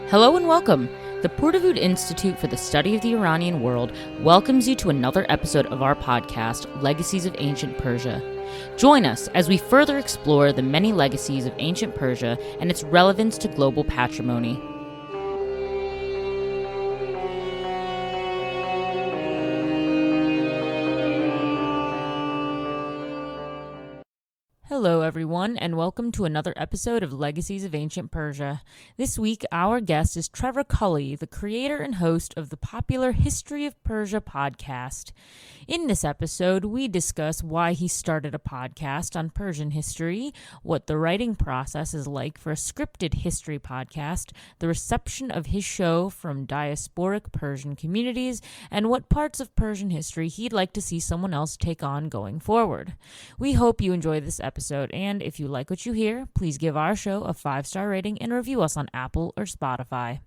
Hello and welcome. The Purdue Institute for the Study of the Iranian World welcomes you to another episode of our podcast, Legacies of Ancient Persia. Join us as we further explore the many legacies of ancient Persia and its relevance to global patrimony. Hello, everyone, and welcome to another episode of Legacies of Ancient Persia. This week, our guest is Trevor Culley, the creator and host of the popular History of Persia podcast. In this episode, we discuss why he started a podcast on Persian history, what the writing process is like for a scripted history podcast, the reception of his show from diasporic Persian communities, and what parts of Persian history he'd like to see someone else take on going forward. We hope you enjoy this episode, and if you like what you hear, please give our show a 5-star rating and review us on Apple or Spotify.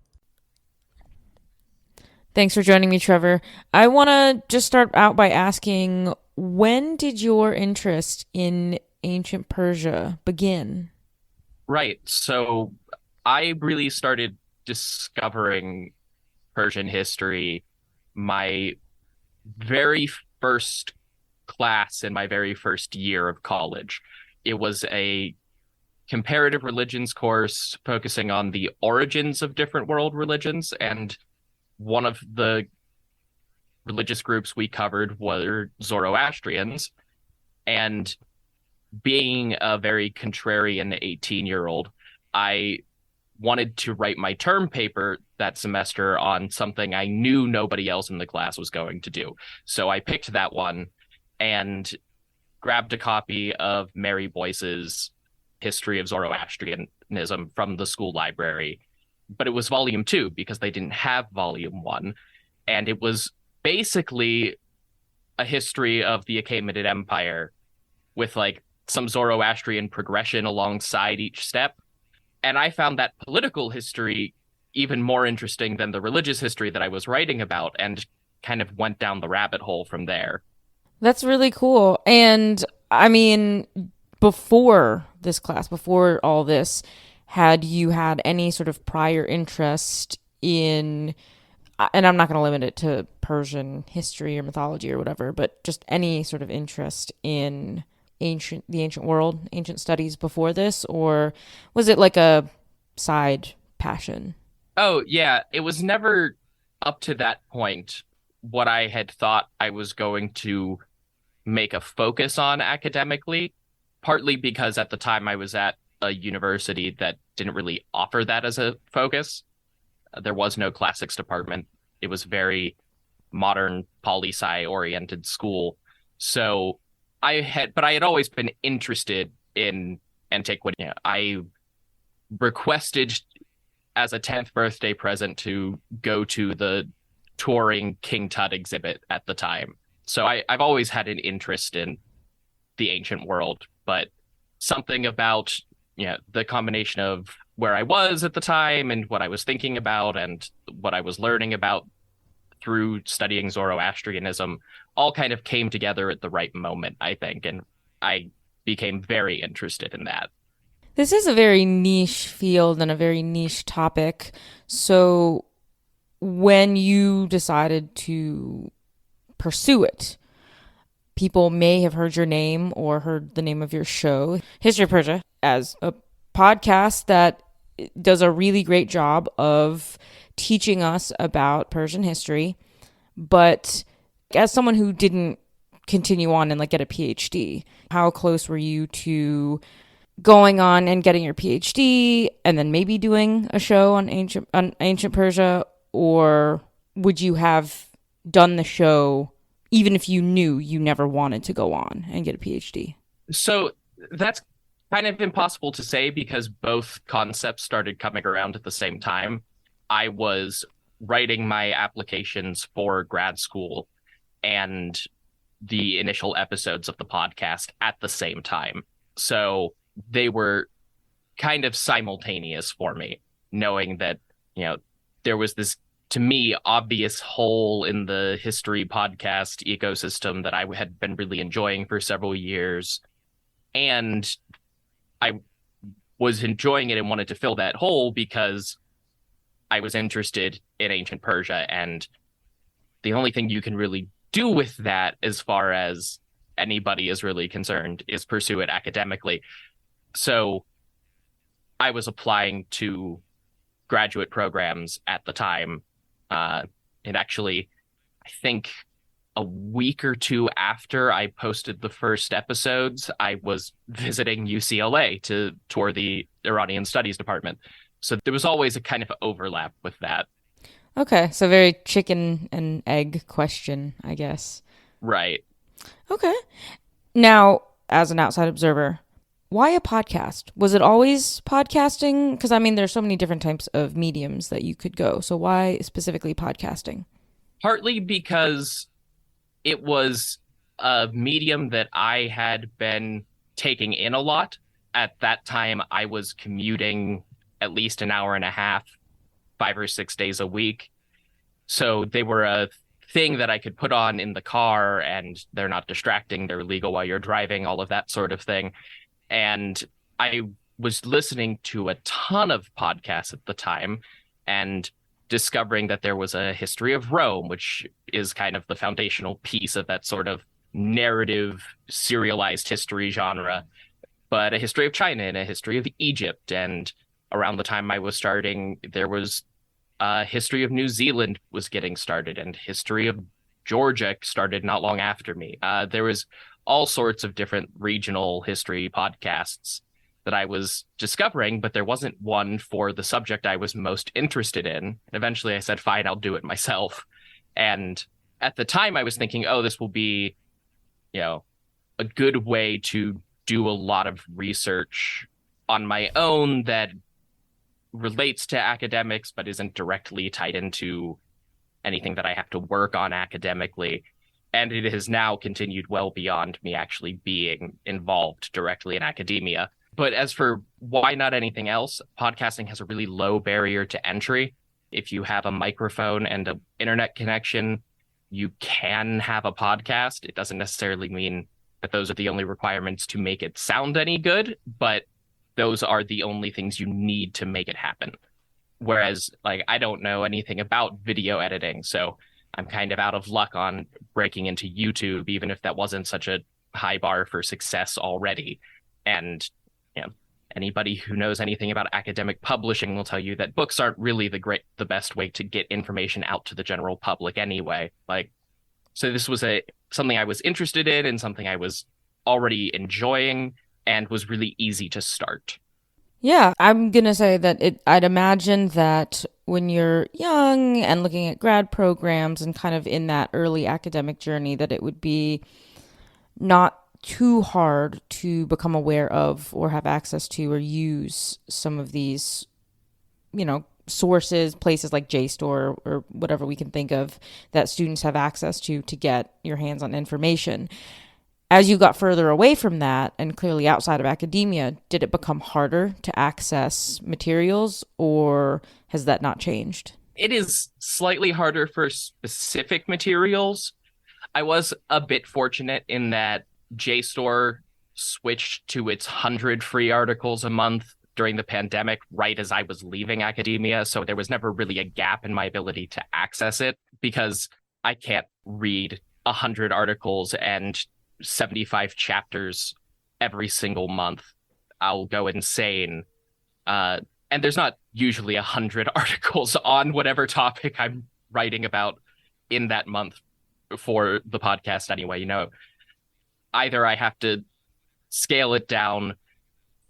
Thanks for joining me, Trevor. I want to just start out by asking, when did your interest in ancient Persia begin? Right. So I really started discovering Persian history my very first class in my very first year of college. It was a comparative religions course focusing on the origins of different world religions, and one of the religious groups we covered were Zoroastrians. And being a very contrarian 18-year-old, I wanted to write my term paper that semester on something I knew nobody else in the class was going to do. So I picked that one and grabbed a copy of Mary Boyce's History of Zoroastrianism from the school library. But it was volume 2 because they didn't have volume 1. And it was basically a history of the Achaemenid Empire with like some Zoroastrian progression alongside each step. And I found that political history even more interesting than the religious history that I was writing about, and kind of went down the rabbit hole from there. That's really cool. And I mean, before this class, before all this, had you had any sort of prior interest in, and I'm not going to limit it to Persian history or mythology or whatever, but just any sort of interest in the ancient world, ancient studies before this, or was it like a side passion? Oh, yeah, it was never up to that point what I had thought I was going to make a focus on academically, partly because at the time I was at a university that didn't really offer that as a focus. There was no classics department. It was very modern poli-sci oriented school. So I had always been interested in antiquity. I requested as a 10th birthday present to go to the touring King Tut exhibit at the time. So I've always had an interest in the ancient world, but something about the combination of where I was at the time and what I was thinking about and what I was learning about through studying Zoroastrianism all kind of came together at the right moment, I think, and I became very interested in that. This is a very niche field and a very niche topic. So when you decided to pursue it, people may have heard your name or heard the name of your show, History of Persia, as a podcast that does a really great job of teaching us about Persian history. But as someone who didn't continue on and like get a PhD, how close were you to going on and getting your PhD and then maybe doing a show on ancient Persia? Or would you have done the show even if you knew you never wanted to go on and get a PhD? So that's kind of impossible to say because both concepts started coming around at the same time. I was writing my applications for grad school and the initial episodes of the podcast at the same time. So they were kind of simultaneous for me, knowing that, there was this, to me, obvious hole in the history podcast ecosystem that I had been really enjoying for several years. And I was enjoying it and wanted to fill that hole because I was interested in ancient Persia, and the only thing you can really do with that, as far as anybody is really concerned, is pursue it academically. So I was applying to graduate programs at the time. Uh, and actually, I think a week or two after I posted the first episodes, I was visiting UCLA to tour the Iranian Studies department. So there was always a kind of overlap with that. Okay, so very chicken and egg question, I guess. Right. Okay. Now, as an outside observer, why a podcast? Was it always podcasting? Because I mean, there's so many different types of mediums that you could go. So why specifically podcasting? Partly because it was a medium that I had been taking in a lot. At that time, I was commuting at least an hour and a half, 5 or 6 days a week. So they were a thing that I could put on in the car, and they're not distracting, they're legal while you're driving, all of that sort of thing. And I was listening to a ton of podcasts at the time and discovering that there was a history of Rome, which is kind of the foundational piece of that sort of narrative serialized history genre, but a history of China and a history of Egypt. And around the time I was starting, there was history of New Zealand was getting started, and history of Georgia started not long after me. There was all sorts of different regional history podcasts that I was discovering, but there wasn't one for the subject I was most interested in. And eventually I said, fine, I'll do it myself. And at the time I was thinking, oh, this will be, a good way to do a lot of research on my own that relates to academics, but isn't directly tied into anything that I have to work on academically. And it has now continued well beyond me actually being involved directly in academia. But as for why not anything else, podcasting has a really low barrier to entry. If you have a microphone and an internet connection, you can have a podcast. It doesn't necessarily mean that those are the only requirements to make it sound any good, but those are the only things you need to make it happen. Whereas, like, I don't know anything about video editing, so I'm kind of out of luck on breaking into YouTube, even if that wasn't such a high bar for success already. And anybody who knows anything about academic publishing will tell you that books aren't really the best way to get information out to the general public anyway. So this was something I was interested in and something I was already enjoying and was really easy to start. Yeah, I'm going to say that I'd imagine that when you're young and looking at grad programs and kind of in that early academic journey, that it would be not too hard to become aware of or have access to or use some of these, sources, places like JSTOR or whatever we can think of that students have access to get your hands on information. As you got further away from that and clearly outside of academia, did it become harder to access materials, or has that not changed? It is slightly harder for specific materials. I was a bit fortunate in that JSTOR switched to its 100 free articles a month during the pandemic right as I was leaving academia. So there was never really a gap in my ability to access it, because I can't read 100 articles and 75 chapters every single month. I'll go insane. And there's not usually 100 articles on whatever topic I'm writing about in that month for the podcast anyway. Either I have to scale it down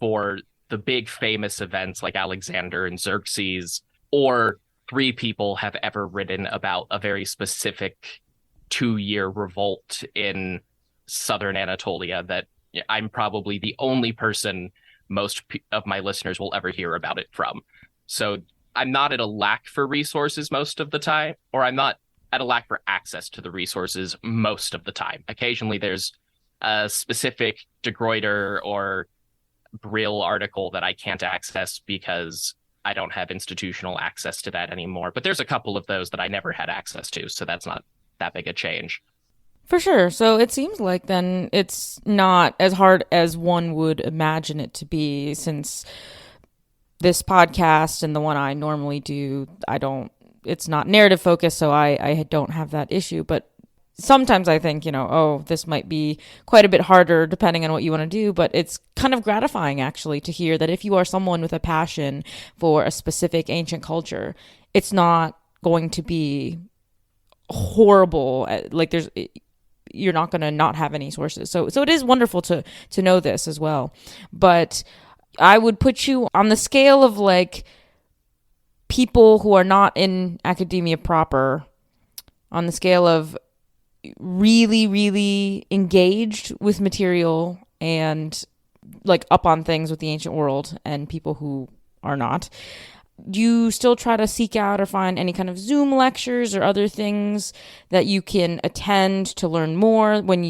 for the big famous events like Alexander and Xerxes, or 3 people have ever written about a very specific 2-year revolt in southern Anatolia that I'm probably the only person most of my listeners will ever hear about it from. So I'm not at a lack for resources most of the time, or I'm not at a lack for access to the resources most of the time. Occasionally there's a specific De Gruyter or Brill article that I can't access because I don't have institutional access to that anymore. But there's a couple of those that I never had access to, so that's not that big a change. For sure. So it seems like then it's not as hard as one would imagine it to be, since This podcast and the one I normally do, I don't, it's not narrative focused, so I don't have that issue. But sometimes I think, oh, this might be quite a bit harder depending on what you want to do. But it's kind of gratifying actually to hear that if you are someone with a passion for a specific ancient culture, it's not going to be horrible. Like you're not going to not have any sources. So it is wonderful to know this as well. But I would put you on the scale of like people who are not in academia proper, on the scale of really, really engaged with material and like up on things with the ancient world, and people who are not. Do you still try to seek out or find any kind of Zoom lectures or other things that you can attend to learn more when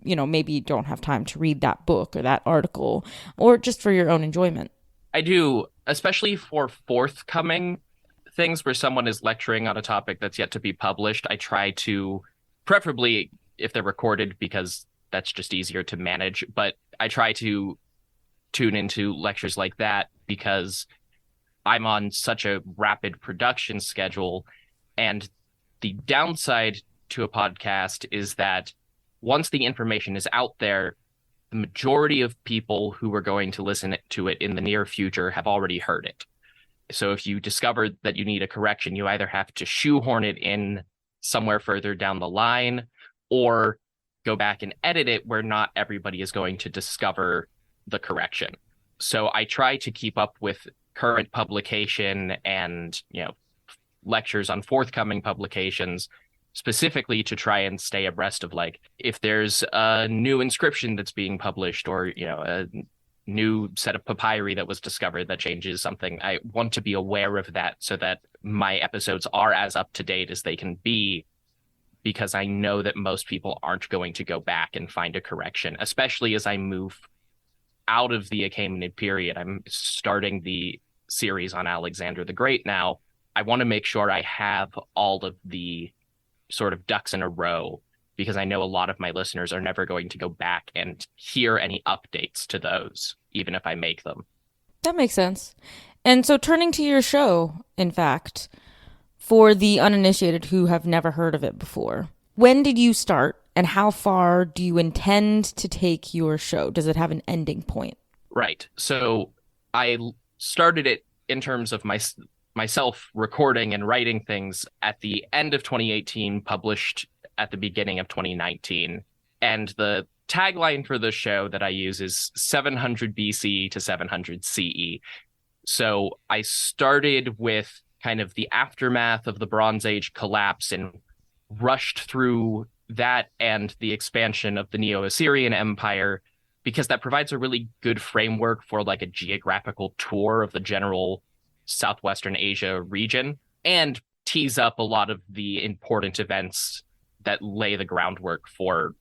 maybe don't have time to read that book or that article, or just for your own enjoyment? I do, especially for forthcoming things where someone is lecturing on a topic that's yet to be published. I try to, preferably if they're recorded, because that's just easier to manage, but I try to tune into lectures like that because I'm on such a rapid production schedule. And the downside to a podcast is that once the information is out there, the majority of people who are going to listen to it in the near future have already heard it. So if you discover that you need a correction, you either have to shoehorn it in somewhere further down the line or go back and edit it where not everybody is going to discover the correction. So I try to keep up with current publication and, lectures on forthcoming publications, specifically to try and stay abreast of like if there's a new inscription that's being published or, a new set of papyri that was discovered that changes something. I want to be aware of that so that my episodes are as up to date as they can be, because I know that most people aren't going to go back and find a correction, especially as I move out of the Achaemenid period. I'm starting the series on Alexander the Great now. I want to make sure I have all of the sort of ducks in a row, because I know a lot of my listeners are never going to go back and hear any updates to those, even if I make them. That makes sense. And so turning to your show, in fact, for the uninitiated who have never heard of it before, when did you start and how far do you intend to take your show? Does it have an ending point? Right. So I started it in terms of myself recording and writing things at the end of 2018, published at the beginning of 2019. And the tagline for the show that I use is 700 BC to 700 CE. So I started with kind of the aftermath of the Bronze Age collapse and rushed through that and the expansion of the Neo-Assyrian Empire, because that provides a really good framework for like a geographical tour of the general Southwestern Asia region, and tease up a lot of the important events that lay the groundwork for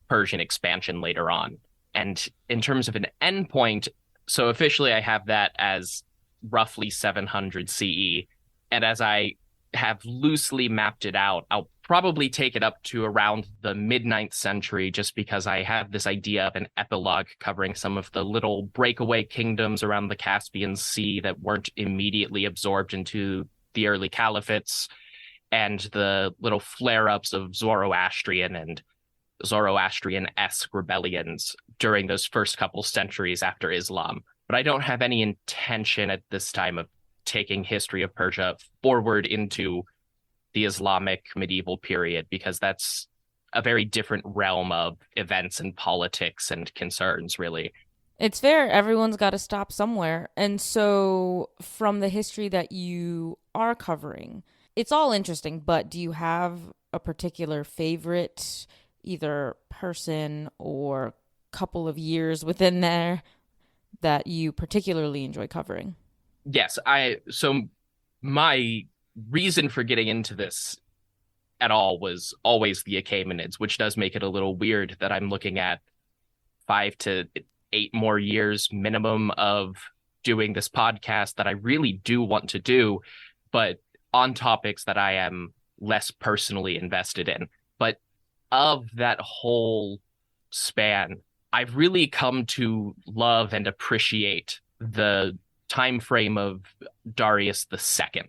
Persian expansion later on. And in terms of an endpoint, so officially I have that as roughly 700 CE. And as I have loosely mapped it out, I'll probably take it up to around the mid-9th century, just because I have this idea of an epilogue covering some of the little breakaway kingdoms around the Caspian Sea that weren't immediately absorbed into the early caliphates, and the little flare-ups of Zoroastrian and Zoroastrian-esque rebellions during those first couple centuries after Islam. But I don't have any intention at this time of taking History of Persia forward into the Islamic medieval period, because that's a very different realm of events and politics and concerns, really. It's fair. Everyone's got to stop somewhere. And so, from the history that you are covering, it's all interesting, but do you have a particular favorite, either person or couple of years within there, that you particularly enjoy covering? Yes, so my reason for getting into this at all was always the Achaemenids, which does make it a little weird that I'm looking at 5 to 8 more years minimum of doing this podcast that I really do want to do, but on topics that I am less personally invested in. But of that whole span, I've really come to love and appreciate the time frame of Darius II,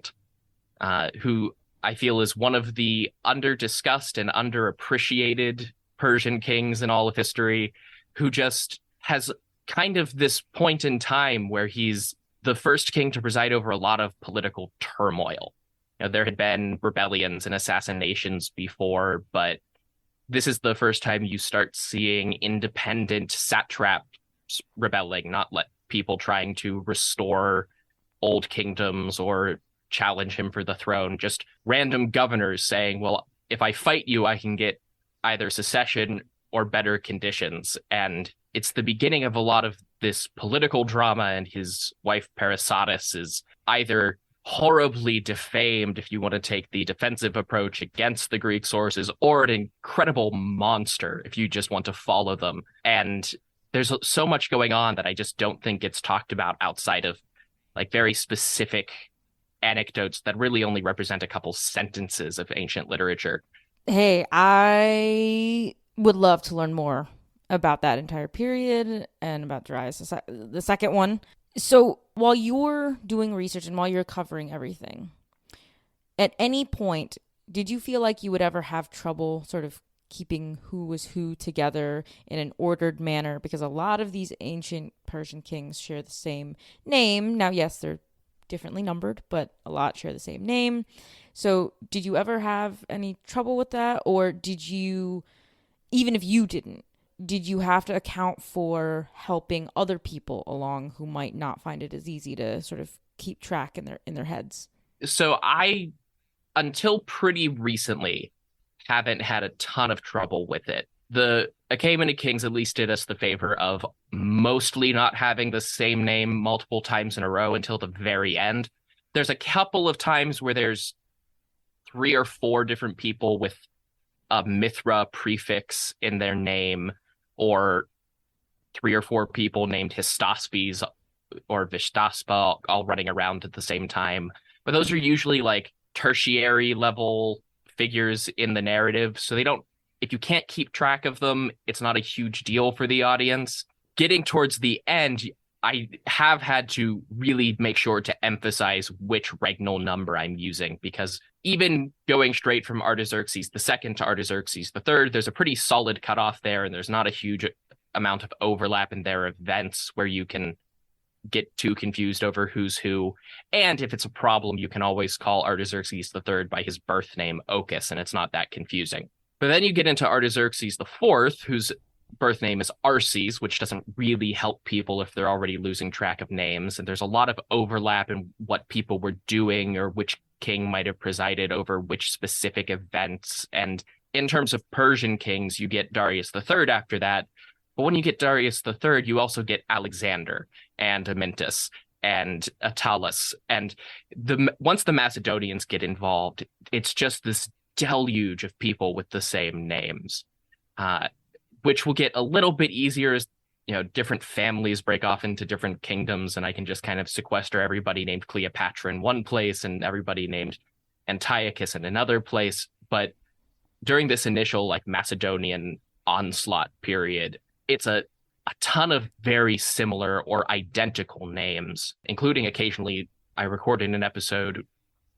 who I feel is one of the under-discussed and underappreciated Persian kings in all of history, who just has kind of this point in time where he's the first king to preside over a lot of political turmoil. There had been rebellions and assassinations before, but this is the first time you start seeing independent satraps rebelling, not let people trying to restore old kingdoms or challenge him for the throne. Just random governors saying, well, if I fight you, I can get either secession or better conditions. And it's the beginning of a lot of this political drama, and his wife Parasatis is either horribly defamed if you want to take the defensive approach against the Greek sources, or an incredible monster if you just want to follow them. And there's so much going on that I just don't think gets talked about outside of like very specific anecdotes that really only represent a couple sentences of ancient literature. Hey, I would love to learn more about that entire period and about Darius the second one. So while you're doing research and while you're covering everything, at any point, did you feel like you would ever have trouble sort of keeping who was who together in an ordered manner? Because a lot of these ancient Persian kings share the same name. Now, yes, they're differently numbered, but a lot share the same name. So did you ever have any trouble with that? Or did you, even if you didn't, did you have to account for helping other people along who might not find it as easy to sort of keep track in their heads? So I, until pretty recently, haven't had a ton of trouble with it. The Achaemenid kings at least did us the favor of mostly not having the same name multiple times in a row until the very end. There's a couple of times where there's 3 or 4 different people with a Mithra prefix in their name, or 3 or 4 people named Histaspes or Vishtaspa all running around at the same time. But those are usually like tertiary level figures in the narrative. So they don't, if you can't keep track of them, it's not a huge deal for the audience. Getting towards the end, I have had to really make sure to emphasize which regnal number I'm using, because even going straight from Artaxerxes II to Artaxerxes III, there's a pretty solid cutoff there, and there's not a huge amount of overlap in their events where you can get too confused over who's who. And if it's a problem, you can always call Artaxerxes III by his birth name, Ochus, and it's not that confusing. But then you get into Artaxerxes IV, whose birth name is Arses, which doesn't really help people if they're already losing track of names. And there's a lot of overlap in what people were doing or which king might have presided over which specific events. And in terms of Persian kings, you get Darius III after that. But when you get Darius III, you also get Alexander and Amyntas and Attalus. And once the Macedonians get involved, it's just this deluge of people with the same names, which will get a little bit easier as different families break off into different kingdoms, and I can just kind of sequester everybody named Cleopatra in one place and everybody named Antiochus in another place. But during this initial like Macedonian onslaught period, it's a ton of very similar or identical names, including occasionally I recorded an episode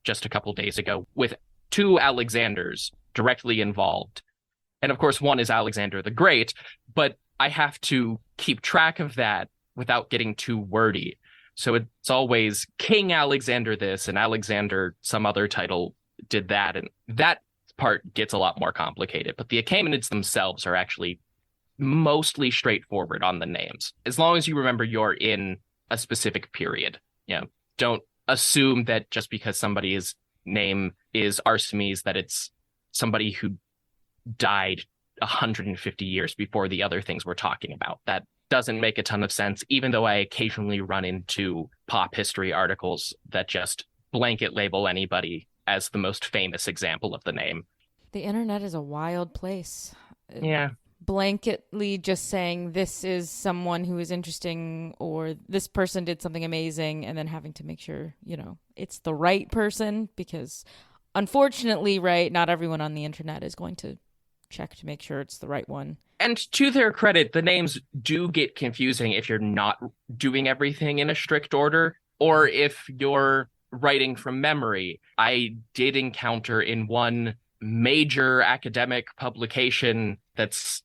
just a couple days ago with 2 Alexanders directly involved. And of course, one is Alexander the Great, but I have to keep track of that without getting too wordy. So it's always King Alexander this and Alexander some other title did that. And that part gets a lot more complicated. But the Achaemenids themselves are actually mostly straightforward on the names, as long as you remember you're in a specific period. Don't assume that just because somebody's name is Artemis that it's somebody who died 150 years before the other things we're talking about. That doesn't make a ton of sense, even though I occasionally run into pop history articles that just blanket label anybody as the most famous example of the name. The internet is a wild place. Yeah. Blanketly just saying this is someone who is interesting or this person did something amazing, and then having to make sure, it's the right person, because unfortunately, right, not everyone on the internet is going to check to make sure it's the right one. And to their credit, the names do get confusing if you're not doing everything in a strict order. or if you're writing from memory. I did encounter in one major academic publication that's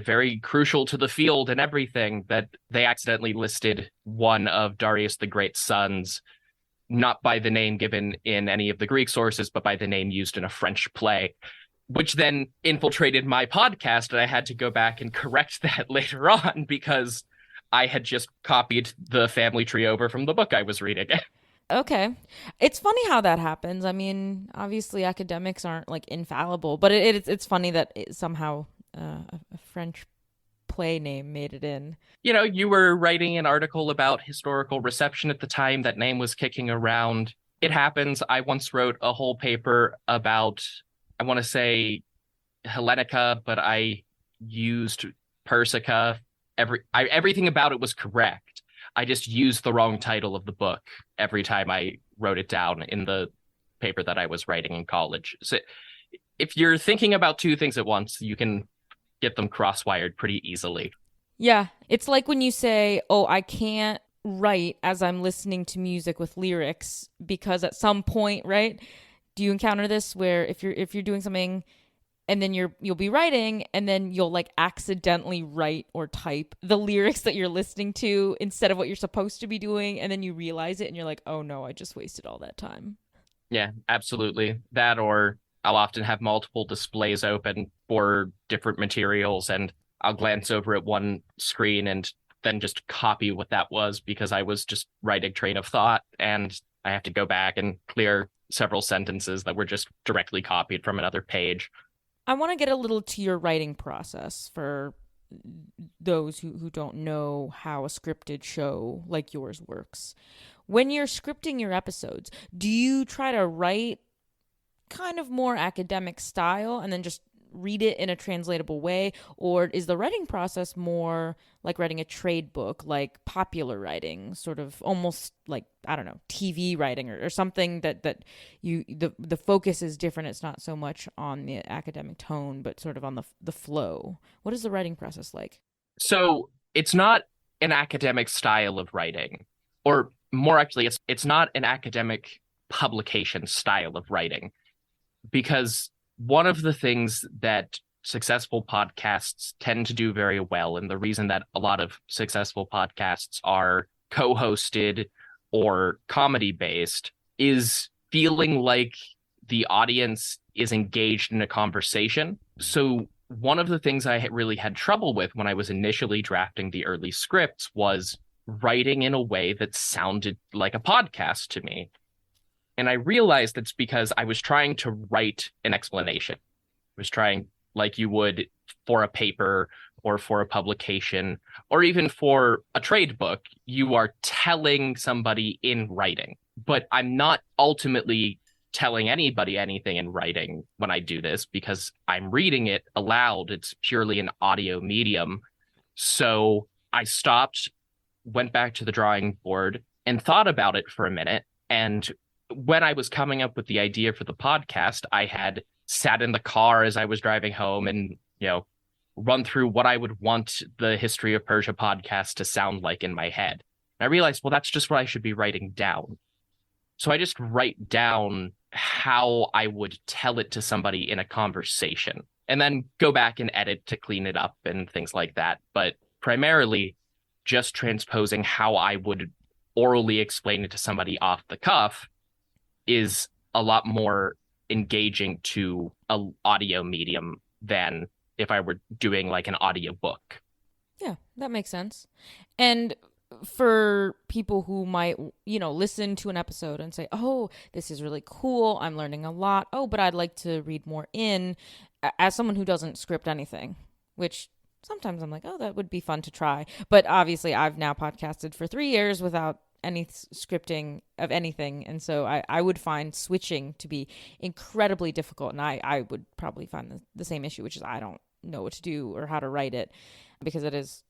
very crucial to the field and everything that they accidentally listed one of Darius the Great's sons not by the name given in any of the Greek sources, but by the name used in a French play, which then infiltrated my podcast. And I had to go back and correct that later on because I had just copied the family tree over from the book I was reading. Okay. It's funny how that happens. I mean, obviously academics aren't like infallible, but it's funny that somehow a French play name made it in. You were writing an article about historical reception at the time. That name was kicking around. It happens. I once wrote a whole paper about, I want to say Hellenica, but I used Persica. Everything about it was correct. I just used the wrong title of the book every time I wrote it down in the paper that I was writing in college. So if you're thinking about two things at once, you can get them cross-wired pretty easily. Yeah, it's like when you say, "Oh, I can't write as I'm listening to music with lyrics," because at some point, right? Do you encounter this where if you're doing something and then you'll be writing and then you'll like accidentally write or type the lyrics that you're listening to instead of what you're supposed to be doing, and then you realize it and you're like, "Oh no, I just wasted all that time." Yeah, absolutely. That, or I'll often have multiple displays open for different materials, and I'll glance over at one screen and then just copy what that was because I was just writing train of thought, and I have to go back and clear several sentences that were just directly copied from another page. I want to get a little to your writing process for those who don't know how a scripted show like yours works. When you're scripting your episodes, do you try to write kind of more academic style and then just read it in a translatable way? Or is the writing process more like writing a trade book, like popular writing, sort of almost like, I don't know, TV writing or something that the focus is different. It's not so much on the academic tone, but sort of on the flow. What is the writing process like? So it's not an academic style of writing, or more actually, it's not an academic publication style of writing, because one of the things that successful podcasts tend to do very well, and the reason that a lot of successful podcasts are co-hosted or comedy based, is feeling like the audience is engaged in a conversation. So one of the things I really had trouble with when I was initially drafting the early scripts was writing in a way that sounded like a podcast to me. And I realized it's because I was trying to write an explanation. I was trying, like you would for a paper or for a publication or even for a trade book, you are telling somebody in writing. But I'm not ultimately telling anybody anything in writing when I do this because I'm reading it aloud. It's purely an audio medium. So I stopped, went back to the drawing board and thought about it for a minute. And when I was coming up with the idea for the podcast, I had sat in the car as I was driving home and, run through what I would want the History of Persia podcast to sound like in my head. And I realized, well, that's just what I should be writing down. So I just write down how I would tell it to somebody in a conversation and then go back and edit to clean it up and things like that. But primarily just transposing how I would orally explain it to somebody off the cuff is a lot more engaging to an audio medium than if I were doing like an audio book. Yeah, that makes sense. And for people who might, listen to an episode and say, "Oh, this is really cool. I'm learning a lot. Oh, but I'd like to read more in," as someone who doesn't script anything, which sometimes I'm like, "Oh, that would be fun to try." But obviously, I've now podcasted for 3 years without any scripting of anything. And so I would find switching to be incredibly difficult. And I would probably find the same issue, which is I don't know what to do or how to write it because it is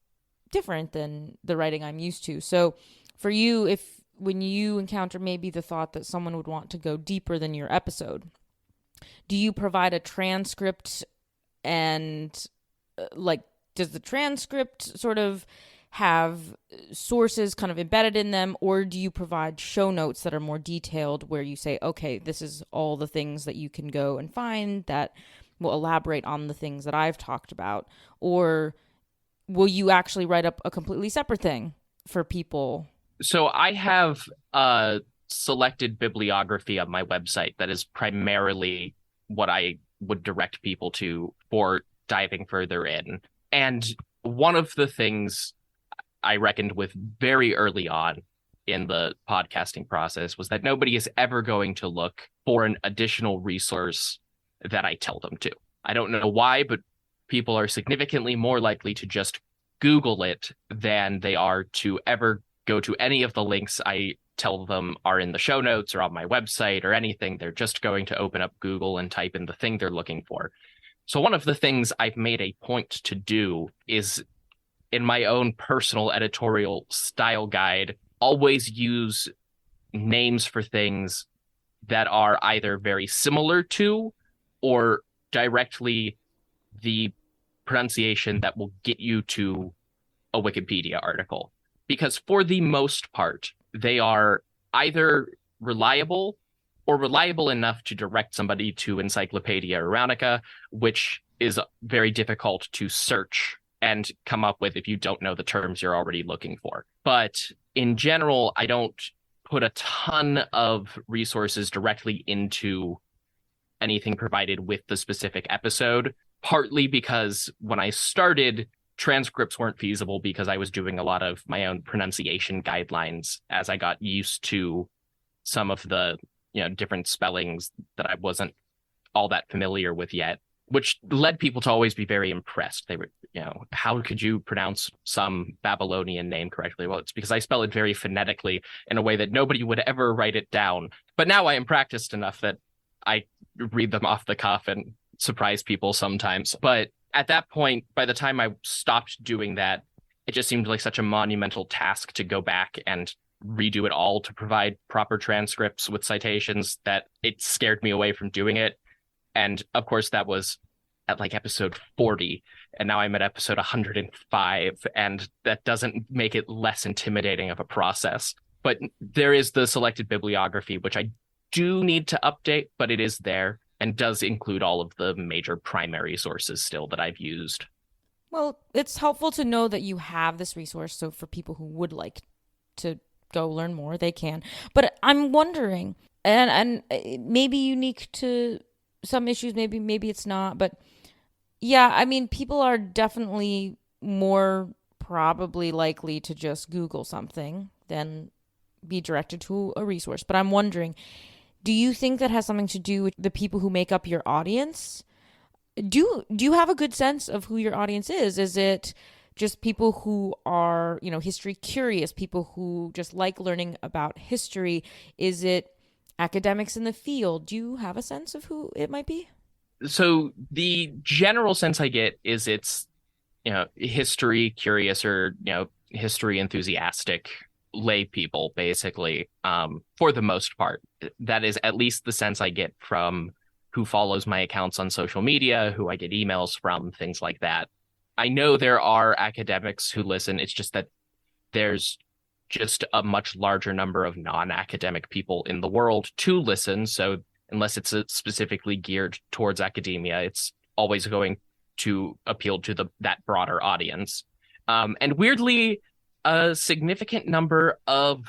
different than the writing I'm used to. So for you, when you encounter maybe the thought that someone would want to go deeper than your episode, do you provide a transcript and does the transcript sort of have sources kind of embedded in them, or do you provide show notes that are more detailed where you say, okay, this is all the things that you can go and find that will elaborate on the things that I've talked about? Or will you actually write up a completely separate thing for people? So I have a selected bibliography on my website that is primarily what I would direct people to for diving further in. And one of the things I reckoned with very early on in the podcasting process was that nobody is ever going to look for an additional resource that I tell them to. I don't know why, but people are significantly more likely to just Google it than they are to ever go to any of the links I tell them are in the show notes or on my website or anything. They're just going to open up Google and type in the thing they're looking for. So one of the things I've made a point to do is, in my own personal editorial style guide, always use names for things that are either very similar to or directly the pronunciation that will get you to a Wikipedia article. Because for the most part, they are either reliable or reliable enough to direct somebody to Encyclopedia Ironica, which is very difficult to search and come up with if you don't know the terms you're already looking for. But in general, I don't put a ton of resources directly into anything provided with the specific episode, partly because when I started, transcripts weren't feasible because I was doing a lot of my own pronunciation guidelines as I got used to some of the, different spellings that I wasn't all that familiar with yet, which led people to always be very impressed. They were, how could you pronounce some Babylonian name correctly? Well, it's because I spell it very phonetically in a way that nobody would ever write it down. But now I am practiced enough that I read them off the cuff and surprise people sometimes. But at that point, by the time I stopped doing that, it just seemed like such a monumental task to go back and redo it all to provide proper transcripts with citations that it scared me away from doing it. And of course, that was at like episode 40, and now I'm at episode 105, and that doesn't make it less intimidating of a process. But there is the selected bibliography, which I do need to update, but it is there and does include all of the major primary sources still that I've used. Well, it's helpful to know that you have this resource. So for people who would like to go learn more, they can. But I'm wondering, and it may be unique to some issues, maybe it's not, but yeah, I mean, people are definitely more probably likely to just Google something than be directed to a resource. But I'm wondering, do you think that has something to do with the people who make up your audience? Do you have a good sense of who your audience is? Is it just people who are, history curious, people who just like learning about history? Is it academics in the field? Do you have a sense of who it might be? So the general sense I get is it's, history curious or, history enthusiastic lay people, basically, for the most part. That is at least the sense I get from who follows my accounts on social media, who I get emails from, things like that. I know there are academics who listen. It's just that there's just a much larger number of non-academic people in the world to listen. So unless it's specifically geared towards academia, it's always going to appeal to that broader audience. And weirdly, a significant number of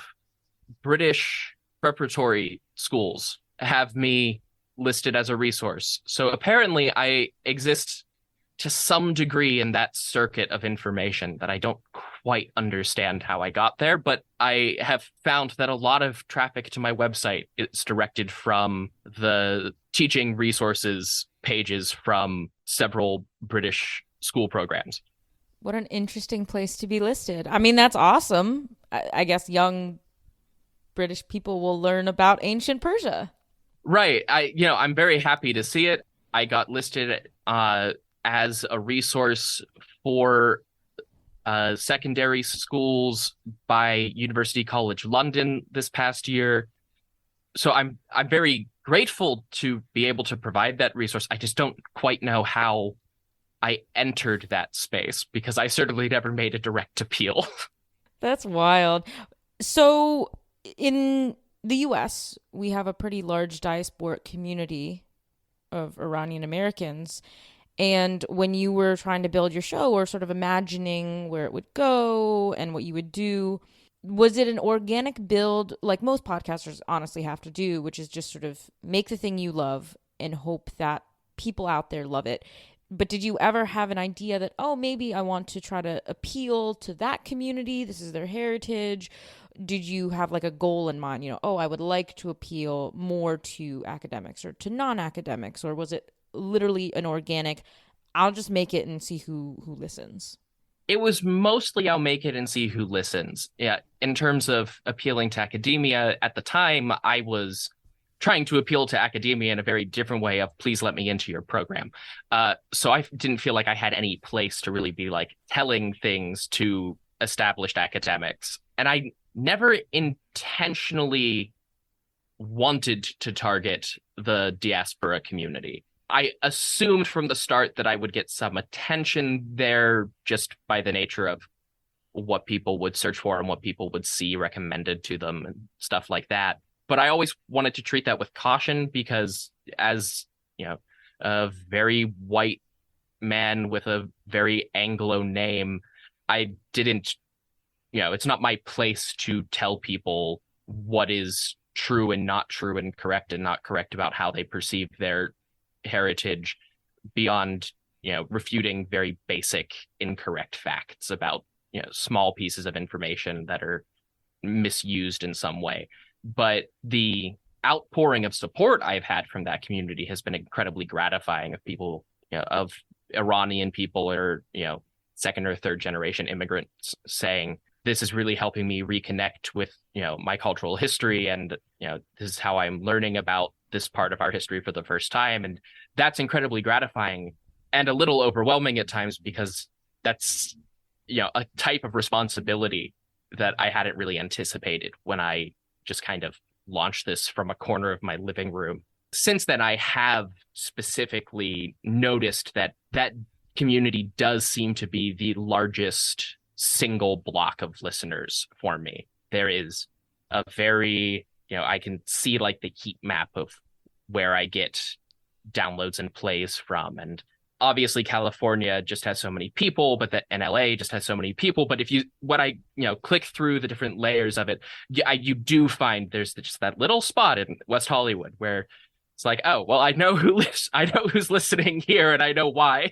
British preparatory schools have me listed as a resource. So apparently I exist to some degree in that circuit of information that I don't quite understand how I got there, but I have found that a lot of traffic to my website is directed from the teaching resources pages from several British school programs. What an interesting place to be listed. I mean, that's awesome. I guess young British people will learn about ancient Persia. Right. I'm very happy to see it. I got listed as a resource for secondary schools by University College London this past year. So I'm very grateful to be able to provide that resource. I just don't quite know how I entered that space because I certainly never made a direct appeal. That's wild. So in the US, we have a pretty large diasporic community of Iranian Americans. And when you were trying to build your show or sort of imagining where it would go and what you would do, was it an organic build like most podcasters honestly have to do, which is just sort of make the thing you love and hope that people out there love it? But did you ever have an idea that, oh, maybe I want to try to appeal to that community? This is their heritage. Did you have like a goal in mind? Oh, I would like to appeal more to academics or to non-academics, or was it literally an organic, I'll just make it and see who listens? It was mostly I'll make it and see who listens. Yeah, in terms of appealing to academia at the time, I was trying to appeal to academia in a very different way of please let me into your program. So I didn't feel like I had any place to really be like telling things to established academics. And I never intentionally wanted to target the diaspora community. I assumed from the start that I would get some attention there just by the nature of what people would search for and what people would see recommended to them and stuff like that. But I always wanted to treat that with caution because as, a very white man with a very Anglo name, I didn't, it's not my place to tell people what is true and not true and not correct about how they perceive their heritage beyond refuting very basic incorrect facts about small pieces of information that are misused in some way. But the outpouring of support I've had from that community has been incredibly gratifying of people of Iranian people or second or third generation immigrants saying this is really helping me reconnect with my cultural history and this is how I'm learning about this part of our history for the first time. And that's incredibly gratifying and a little overwhelming at times because that's, a type of responsibility that I hadn't really anticipated when I just kind of launched this from a corner of my living room. Since then, I have specifically noticed that that community does seem to be the largest single block of listeners for me. There is a very I can see like the heat map of where I get downloads and plays from. And obviously California just has so many people, but and LA just has so many people. But when I click through the different layers of it, you do find there's just that little spot in West Hollywood where it's like, oh, well, I know I know who's listening here and I know why.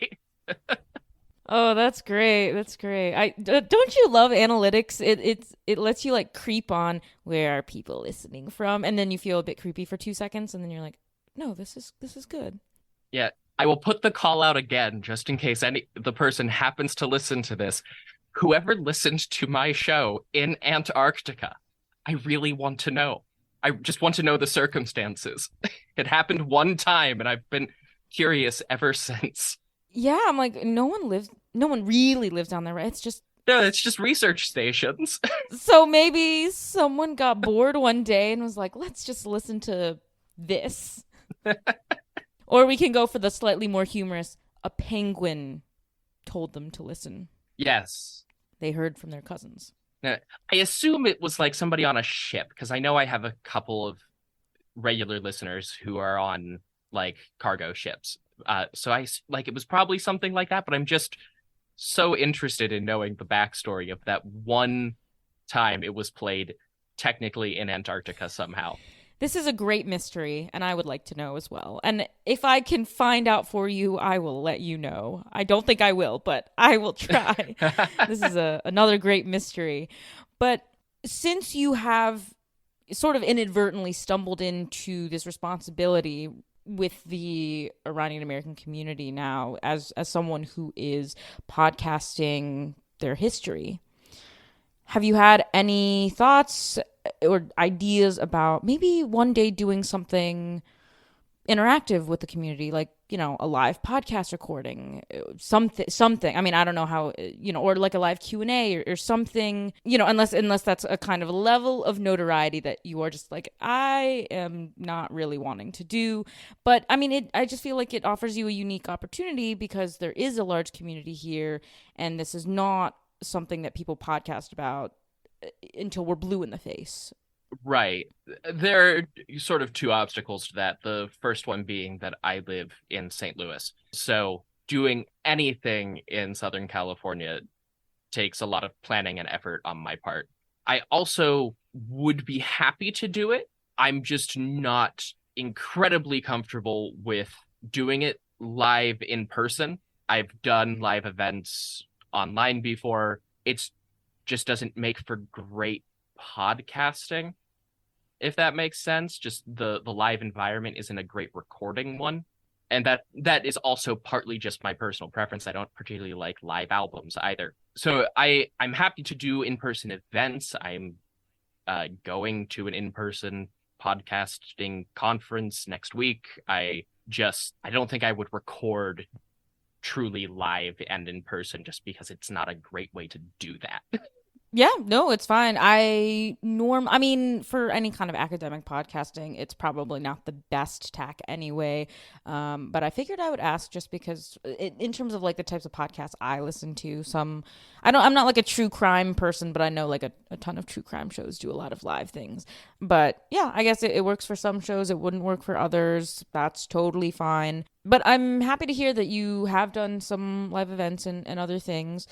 Oh, that's great. That's great. Don't you love analytics? It lets you like creep on where are people listening from, and then you feel a bit creepy for 2 seconds, and then you're like, no, this is good. Yeah, I will put the call out again just in case the person happens to listen to this. Whoever listened to my show in Antarctica, I really want to know. I just want to know the circumstances. It happened one time, and I've been curious ever since. Yeah, I'm like, no one really lives down there, right? It's just No, it's just research stations. so maybe someone got bored one day and was like, let's just listen to this. Or we can go for the slightly more humorous, a penguin told them to listen. Yes. They heard from their cousins. I assume it was like somebody on a ship because I know I have a couple of regular listeners who are on like cargo ships. So it was probably something like that, but I'm just so interested in knowing the backstory of that one time it was played technically in Antarctica somehow. This is a great mystery, and I would like to know as well. And if I can find out for you, I will let you know. I don't think I will, but I will try. This is another great mystery. But since you have sort of inadvertently stumbled into this responsibility with the Iranian American community now as someone who is podcasting their history, have you had any thoughts or ideas about maybe one day doing something interactive with the community, like, a live podcast recording, something. I mean, I don't know how, or like a live Q&A, or something, unless that's a kind of level of notoriety that you are just like, I am not really wanting to do. But I mean, I just feel like it offers you a unique opportunity because there is a large community here, and this is not something that people podcast about until we're blue in the face. Right. There are sort of two obstacles to that. The first one being that I live in St. Louis. So doing anything in Southern California takes a lot of planning and effort on my part. I also would be happy to do it. I'm just not incredibly comfortable with doing it live in person. I've done live events online before. It's just doesn't make for great podcasting, if that makes sense. Just the live environment isn't a great recording one. And that is also partly just my personal preference. I don't particularly like live albums either. So I'm happy to do in-person events. I'm going to an in-person podcasting conference next week. I don't think I would record truly live and in person just because it's not a great way to do that. Yeah, no, it's fine. I mean, for any kind of academic podcasting, it's probably not the best tack anyway. But I figured I would ask just because, in terms of like the types of podcasts I listen to, I'm not like a true crime person, but I know like a ton of true crime shows do a lot of live things. But yeah, I guess it works for some shows. It wouldn't work for others. That's totally fine. But I'm happy to hear that you have done some live events and other things.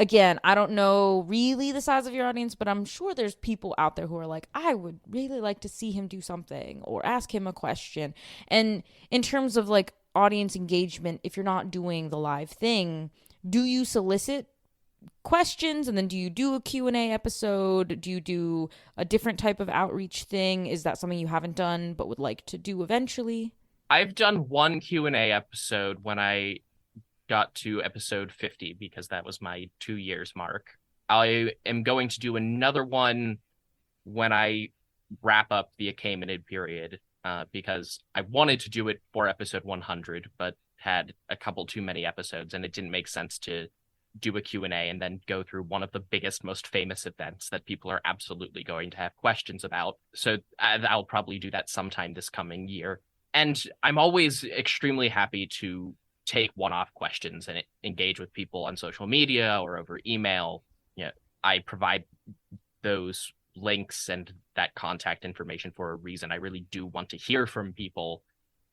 Again, I don't know really the size of your audience, but I'm sure there's people out there who are like, I would really like to see him do something or ask him a question. And in terms of like audience engagement, if you're not doing the live thing, do you solicit questions, and then do you do a Q&A episode? Do you do a different type of outreach thing? Is that something you haven't done but would like to do eventually? I've done one Q&A episode when I got to episode 50 because that was my 2 years mark. I am going to do another one when I wrap up the Achaemenid period, because I wanted to do it for episode 100, but had a couple too many episodes, and it didn't make sense to do a Q&A and then go through one of the biggest, most famous events that people are absolutely going to have questions about. So I'll probably do that sometime this coming year. And I'm always extremely happy to take one-off questions and engage with people on social media or over email. I provide those links and that contact information for a reason. I really do want to hear from people,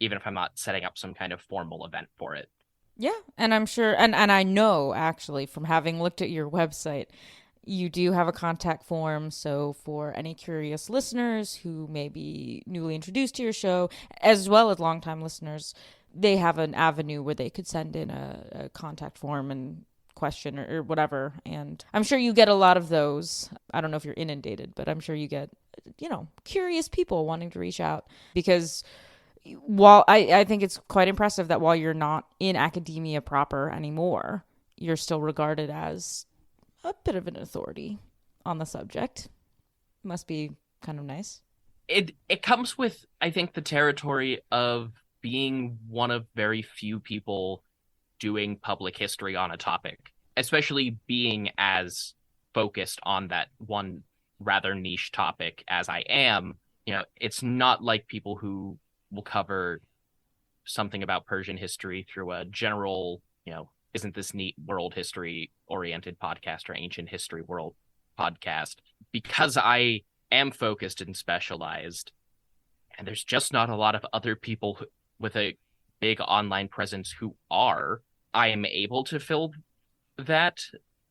even if I'm not setting up some kind of formal event for it. Yeah, and I'm sure, and I know actually from having looked at your website, you do have a contact form. So for any curious listeners who may be newly introduced to your show, as well as longtime listeners, they have an avenue where they could send in a contact form and question or whatever. And I'm sure you get a lot of those. I don't know if you're inundated, but I'm sure you get, curious people wanting to reach out. Because while I think it's quite impressive that while you're not in academia proper anymore, you're still regarded as a bit of an authority on the subject. Must be kind of nice. It comes with, I think, the territory of being one of very few people doing public history on a topic, especially being as focused on that one rather niche topic as I am. It's not like people who will cover something about Persian history through a general, isn't this neat world history oriented podcast or ancient history world podcast. Because I am focused and specialized, and there's just not a lot of other people with a big online presence who are, I am able to fill that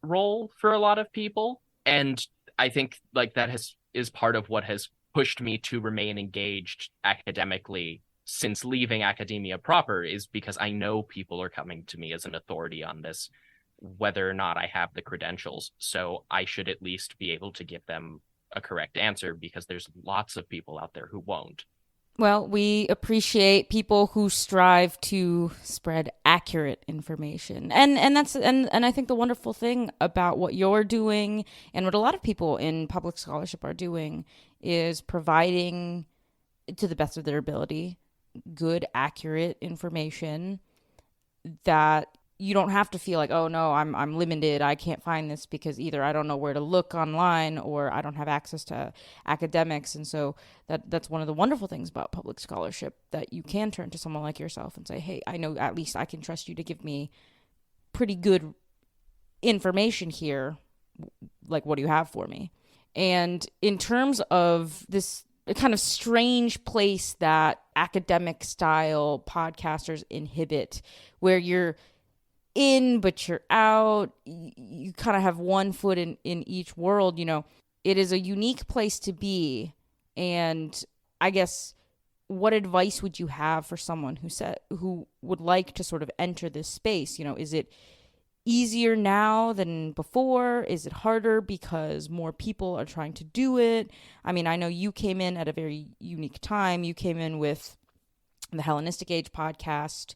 role for a lot of people. And I think like that is part of what has pushed me to remain engaged academically since leaving academia proper, is because I know people are coming to me as an authority on this, whether or not I have the credentials. So I should at least be able to give them a correct answer, because there's lots of people out there who won't. Well, we appreciate people who strive to spread accurate information. And that's and I think the wonderful thing about what you're doing and what a lot of people in public scholarship are doing is providing, to the best of their ability, good, accurate information that you don't have to feel like, oh no, I'm limited. I can't find this because either I don't know where to look online or I don't have access to academics. And so that's one of the wonderful things about public scholarship, that you can turn to someone like yourself and say, hey, I know at least I can trust you to give me pretty good information here. Like, what do you have for me? And in terms of this kind of strange place that academic style podcasters inhibit, where you're in but you're out, you kind of have one foot in each world, it is a unique place to be. And I guess, what advice would you have for someone who would like to sort of enter this space? Is it easier now than before? Is it harder because more people are trying to do it? I mean, I know you came in at a very unique time. You came in with the Hellenistic Age podcast.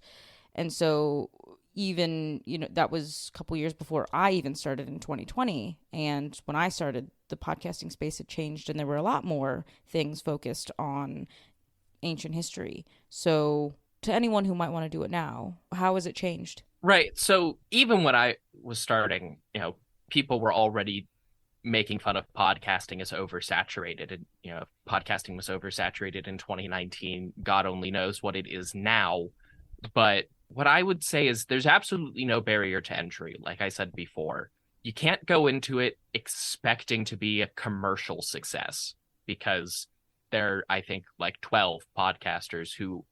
And so even, that was a couple years before I even started in 2020. And when I started, the podcasting space had changed and there were a lot more things focused on ancient history. So to anyone who might want to do it now, how has it changed? Right. So even when I was starting, people were already making fun of podcasting as oversaturated. And, podcasting was oversaturated in 2019. God only knows what it is now. But what I would say is there's absolutely no barrier to entry. Like I said before, you can't go into it expecting to be a commercial success, because there are, I think, like 12 podcasters whose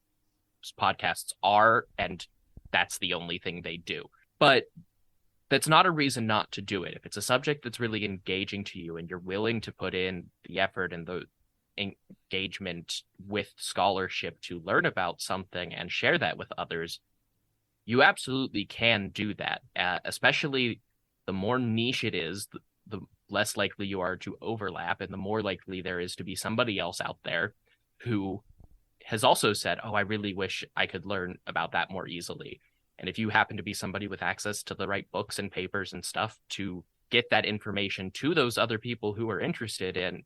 podcasts are, and that's the only thing they do. But that's not a reason not to do it. If it's a subject that's really engaging to you and you're willing to put in the effort and the engagement with scholarship to learn about something and share that with others, you absolutely can do that. Especially the more niche it is, the less likely you are to overlap, and the more likely there is to be somebody else out there who has also said, oh, I really wish I could learn about that more easily. And if you happen to be somebody with access to the right books and papers and stuff to get that information to those other people who are interested in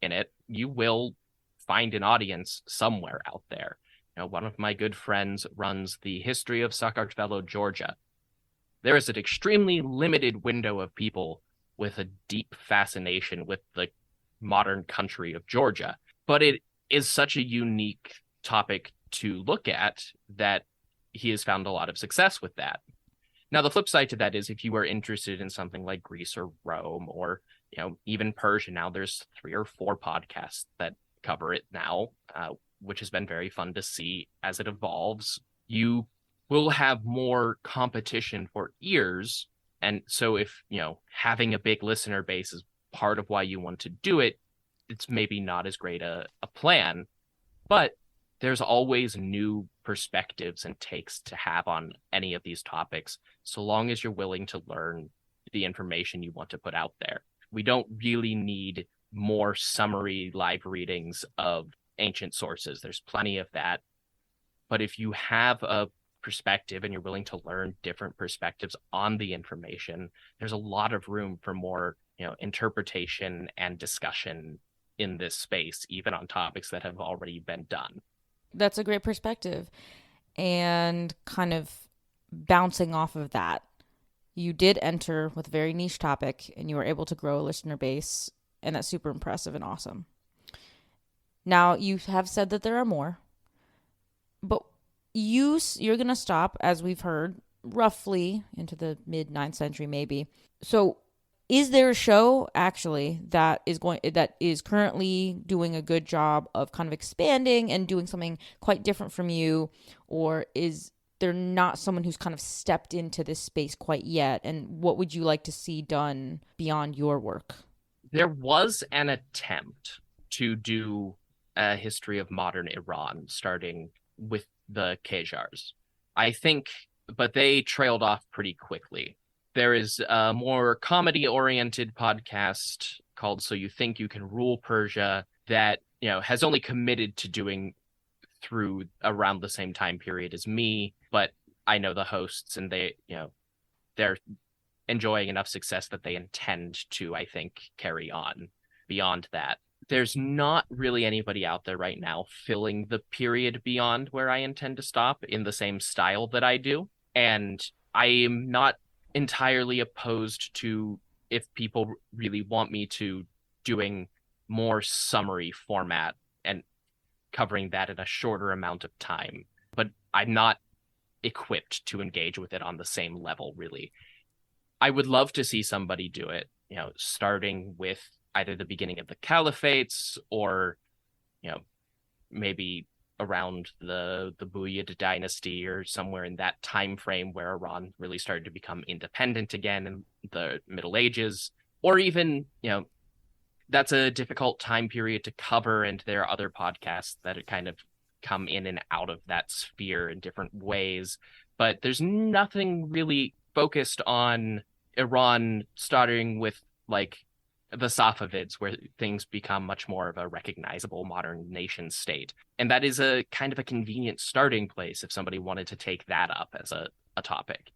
it, you will find an audience somewhere out there. One of my good friends runs the History of Sakartvelo, Georgia. There is an extremely limited window of people with a deep fascination with the modern country of Georgia, but it is such a unique topic to look at that he has found a lot of success with that. Now, the flip side to that is, if you are interested in something like Greece or Rome or, even Persia, now there's 3 or 4 podcasts that cover it now, which has been very fun to see as it evolves. You will have more competition for ears. And so if, having a big listener base is part of why you want to do it, it's maybe not as great a plan. But there's always new perspectives and takes to have on any of these topics, so long as you're willing to learn the information you want to put out there. We don't really need more summary live readings of ancient sources. There's plenty of that. But if you have a perspective and you're willing to learn different perspectives on the information, there's a lot of room for more, interpretation and discussion in this space, even on topics that have already been done. That's a great perspective. And kind of bouncing off of that, you did enter with a very niche topic and you were able to grow a listener base, and that's super impressive and awesome. Now, you have said that there are more, but you're going to stop, as we've heard, roughly into the mid 9th century maybe. So is there a show actually that is currently doing a good job of kind of expanding and doing something quite different from you, or is there not someone who's kind of stepped into this space quite yet? And what would you like to see done beyond your work? There was an attempt to do a history of modern Iran, starting with the Qajars, I think, but they trailed off pretty quickly. There is a more comedy-oriented podcast called So You Think You Can Rule Persia that, has only committed to doing through around the same time period as me, but I know the hosts and they're enjoying enough success that they intend to, I think, carry on beyond that. there's not really anybody out there right now filling the period beyond where I intend to stop in the same style that I do. And I am not entirely opposed to, if people really want me to, doing more summary format and covering that in a shorter amount of time. But I'm not equipped to engage with it on the same level, really. I would love to see somebody do it, starting with either the beginning of the caliphates or, you know, maybe around the Buyid dynasty or somewhere in that time frame where Iran really started to become independent again in the Middle Ages, or even, that's a difficult time period to cover, and there are other podcasts that kind of come in and out of that sphere in different ways. But there's nothing really focused on Iran starting with like the Safavids, where things become much more of a recognizable modern nation state. And that is a kind of a convenient starting place if somebody wanted to take that up as a topic.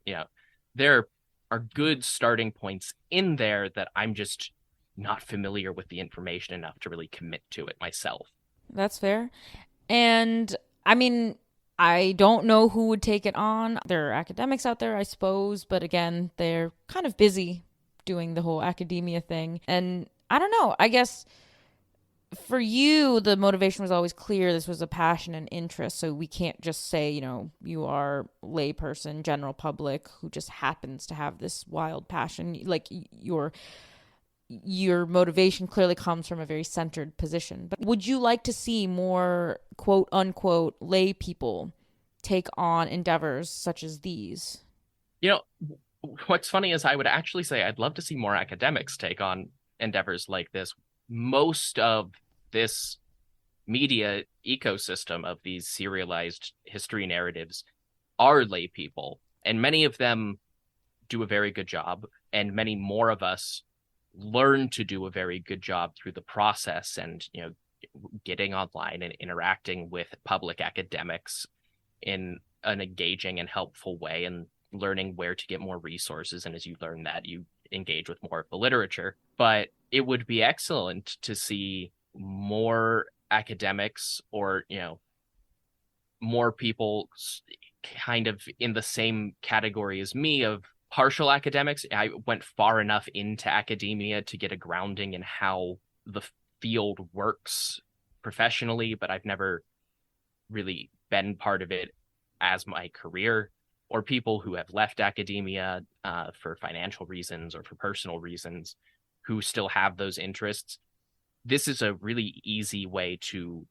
There are good starting points in there that I'm just not familiar with the information enough to really commit to it myself. That's fair. And I mean, I don't know who would take it on. There are academics out there, I suppose, but again, they're kind of busy doing the whole academia thing. And I don't know, I guess for you, the motivation was always clear. This was a passion and interest. So we can't just say, you are layperson, general public who just happens to have this wild passion. Like your motivation clearly comes from a very centered position. But would you like to see more quote unquote lay people take on endeavors such as these? You know, what's funny is I would actually say I'd love to see more academics take on endeavors like this. Most of this media ecosystem of these serialized history narratives are lay people, and many of them do a very good job, and many more of us learn to do a very good job through the process, and getting online and interacting with public academics in an engaging and helpful way, and learning where to get more resources. And as you learn that, you engage with more of the literature. But it would be excellent to see more academics, or more people kind of in the same category as me of partial academics. I went far enough into academia to get a grounding in how the field works professionally, but I've never really been part of it as my career. Or people who have left academia for financial reasons or for personal reasons, who still have those interests. This is a really easy way to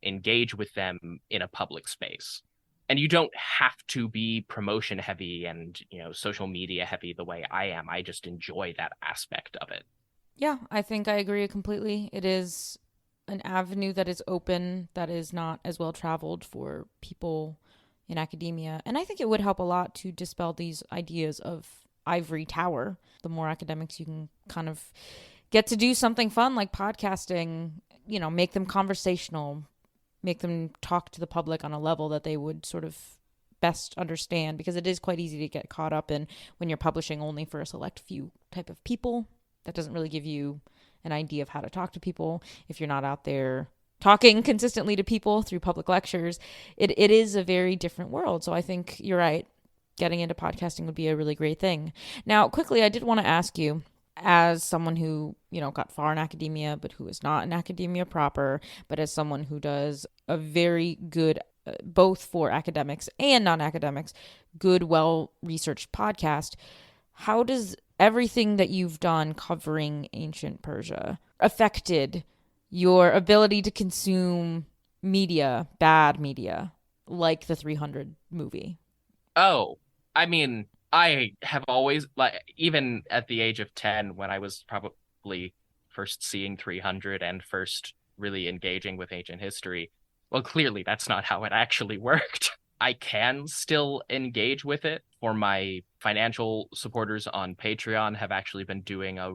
engage with them in a public space. And you don't have to be promotion heavy and, social media heavy the way I am. I just enjoy that aspect of it. Yeah, I think I agree completely. It is an avenue that is open, that is not as well traveled for people in academia. And I think it would help a lot to dispel these ideas of ivory tower. The more academics you can kind of get to do something fun like podcasting, make them conversational, make them talk to the public on a level that they would sort of best understand, because it is quite easy to get caught up in when you're publishing only for a select few type of people. That doesn't really give you an idea of how to talk to people if you're not out there talking consistently to people through public lectures. It is a very different world. So I think you're right. Getting into podcasting would be a really great thing. Now, quickly, I did want to ask you, as someone who, got far in academia, but who is not in academia proper, but as someone who does a very good, both for academics and non-academics, good, well-researched podcast, how does everything that you've done covering ancient Persia affected your ability to consume media, bad media, like the 300 movie? Oh, I mean, I have always, like, even at the age of 10, when I was probably first seeing 300 and first really engaging with ancient history, well, clearly that's not how it actually worked. I can still engage with it. For my financial supporters on Patreon, have actually been doing a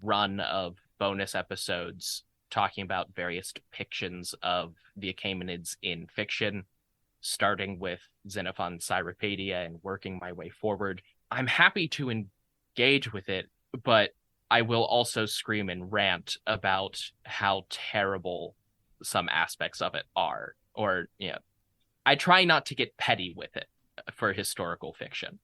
run of bonus episodes talking about various depictions of the Achaemenids in fiction, starting with Xenophon's Cyropaedia and working my way forward. I'm happy to engage with it, but I will also scream and rant about how terrible some aspects of it are. Or, I try not to get petty with it for historical fiction.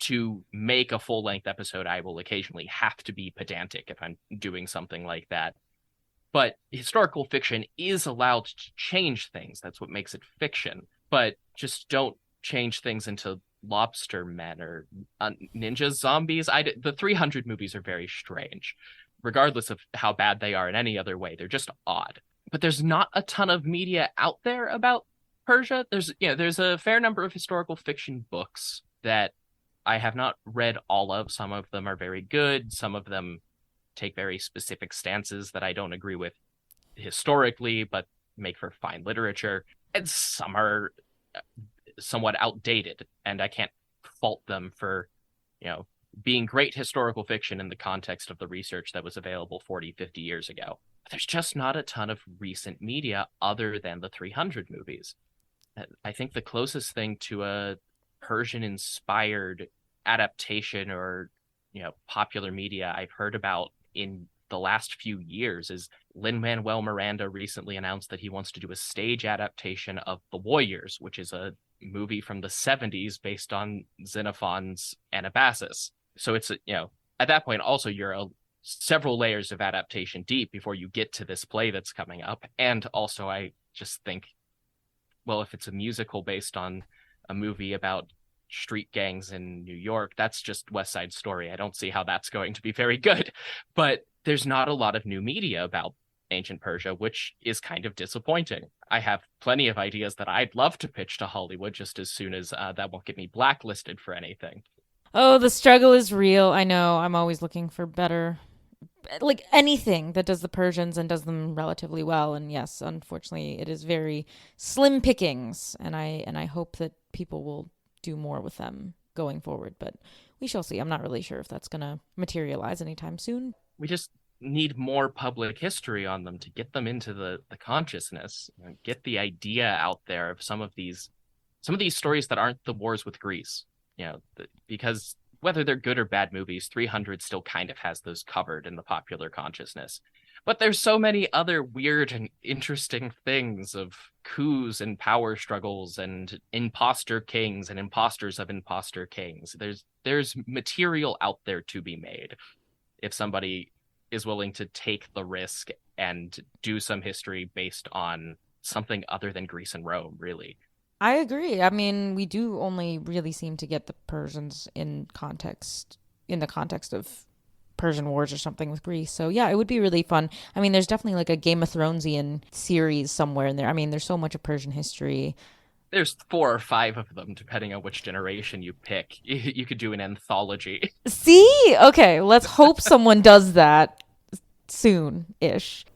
To make a full length episode, I will occasionally have to be pedantic if I'm doing something like that. But historical fiction is allowed to change things. That's what makes it fiction. But just don't change things into lobster men or ninja zombies. The 300 movies are very strange, regardless of how bad they are in any other way. They're just odd. But there's not a ton of media out there about Persia. There's a fair number of historical fiction books that I have not read all of. Some of them are very good. Some of them take very specific stances that I don't agree with historically, but make for fine literature. And some are somewhat outdated, and I can't fault them for, being great historical fiction in the context of the research that was available 40, 50 years ago. But there's just not a ton of recent media other than the 300 movies. I think the closest thing to a Persian inspired adaptation or, popular media I've heard about in the last few years is Lin-Manuel Miranda recently announced that he wants to do a stage adaptation of The Warriors, which is a movie from the 70s based on Xenophon's Anabasis. So it's, at that point, also you're several layers of adaptation deep before you get to this play that's coming up. And also, I just think, well, if it's a musical based on a movie about street gangs in New York, that's just West Side Story. I don't see how that's going to be very good. But there's not a lot of new media about ancient Persia, which is kind of disappointing. I have plenty of ideas that I'd love to pitch to Hollywood just as soon as that won't get me blacklisted for anything. Oh, the struggle is real. I know. I'm always looking for better, like anything that does the Persians and does them relatively well. And yes, unfortunately, it is very slim pickings. And I hope that people will do more with them going forward. But we shall see. I'm not really sure if that's going to materialize anytime soon. We just need more public history on them to get them into the consciousness, get the idea out there of some of these stories that aren't the wars with Greece, because whether they're good or bad movies, 300 still kind of has those covered in the popular consciousness. But there's so many other weird and interesting things of coups and power struggles and imposter kings and imposters of imposter kings. There's material out there to be made if somebody is willing to take the risk and do some history based on something other than Greece and Rome, really. I agree. I mean, we do only really seem to get the Persians in the context of Persian wars or something with Greece. So yeah, it would be really fun. I mean, there's definitely like a Game of Thronesian series somewhere in there. I mean, there's so much of Persian history. There's 4 or 5 of them, depending on which generation you pick. You could do an anthology. See? Okay, let's hope someone does that soon-ish.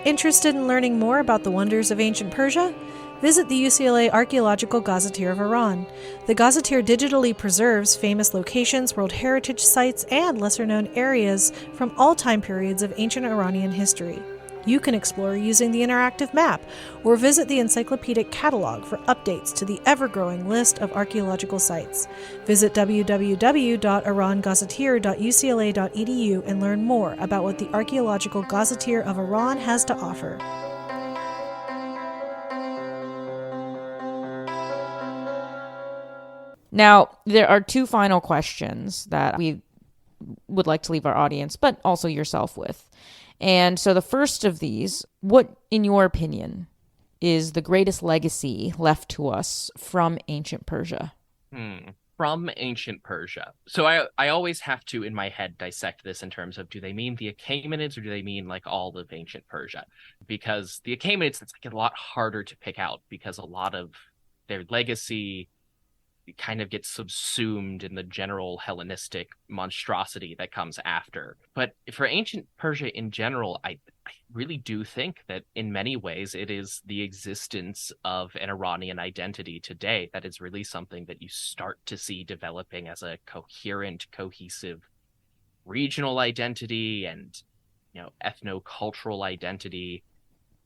Interested in learning more about the wonders of ancient Persia? Visit the UCLA Archaeological Gazetteer of Iran. The Gazetteer digitally preserves famous locations, World Heritage sites, and lesser-known areas from all time periods of ancient Iranian history. You can explore using the interactive map or visit the encyclopedic catalog for updates to the ever-growing list of archaeological sites. Visit www.irangazetteer.ucla.edu and learn more about what the Archaeological Gazetteer of Iran has to offer. Now, there are 2 final questions that we would like to leave our audience, but also yourself with. And so the first of these, what, in your opinion, is the greatest legacy left to us from ancient Persia? From ancient Persia. So I always have to, in my head, dissect this in terms of, do they mean the Achaemenids or do they mean like all of ancient Persia? Because the Achaemenids, it's like a lot harder to pick out because a lot of their legacy kind of gets subsumed in the general Hellenistic monstrosity that comes after. But for ancient Persia in general, I really do think that in many ways it is the existence of an Iranian identity today that is really something that you start to see developing as a coherent, cohesive regional identity and, ethno-cultural identity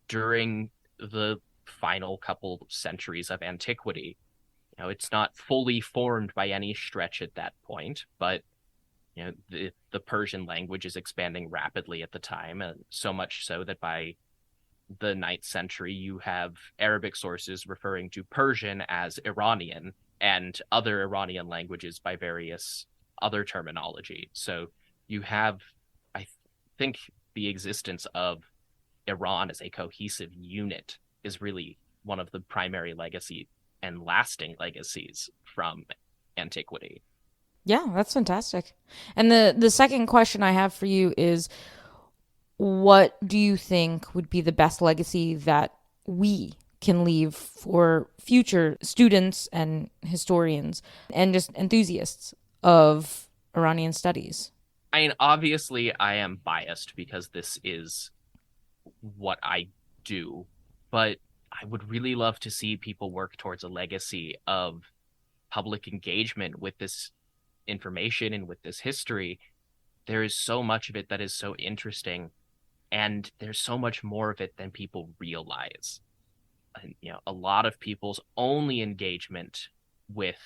during the final couple centuries of antiquity. it's not fully formed by any stretch at that point, but the Persian language is expanding rapidly at the time, and so much so that by the 9th century, you have Arabic sources referring to Persian as Iranian and other Iranian languages by various other terminology. So you have, I think, the existence of Iran as a cohesive unit is really one of the primary legacy and lasting legacies from antiquity. Yeah, that's fantastic. And the second question I have for you is, what do you think would be the best legacy that we can leave for future students and historians and just enthusiasts of Iranian studies? I mean, obviously, I am biased because this is what I do, but I would really love to see people work towards a legacy of public engagement with this information and with this history. There is so much of it that is so interesting, and there's so much more of it than people realize. And, a lot of people's only engagement with